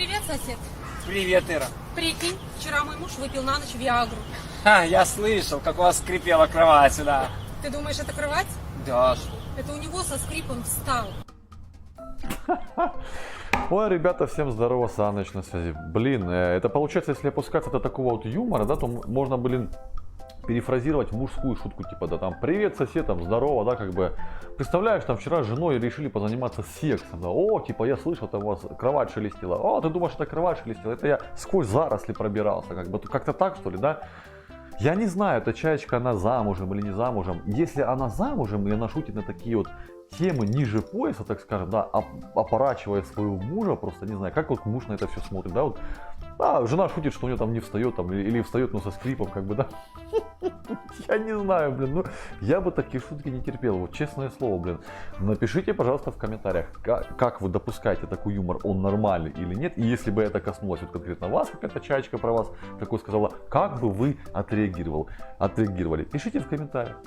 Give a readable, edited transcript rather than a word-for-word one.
Привет, сосед. Привет, Ира. Прикинь, вчера мой муж выпил на ночь Виагру. Я слышал, как у вас скрипела кровать сюда. Ты думаешь, это кровать? Да. Это у него со скрипом встал. Ой, ребята, всем здорово, Саныч на связи. Блин, это получается, если опускаться до такого вот юмора, да, то можно, блин, перефразировать мужскую шутку, типа, да, там, привет, сосед, там, здорово, да, как бы, представляешь, там, вчера с женой решили позаниматься сексом, да, о, типа, я слышал, там у вас кровать шелестела, о, ты думаешь, это кровать шелестела, это я сквозь заросли пробирался, как бы, как-то так, что ли, да. Я не знаю, эта чаечка, она замужем или не замужем. Если она замужем, и она шутит на такие вот темы ниже пояса, так скажем, да, опорачивая своего мужа, просто не знаю, как вот муж на это все смотрит, да, вот, да, жена шутит, что у нее там не встает, там, или встает, но со скрипом, как бы, да. Я не знаю, блин, ну, я бы такие шутки не терпел, вот, честное слово, блин. Напишите, пожалуйста, в комментариях, как вы допускаете такой юмор, он нормальный или нет, и если бы это коснулось вот конкретно вас, какая-то чаечка про вас такое сказала, как бы вы отреагировали? Пишите в комментариях.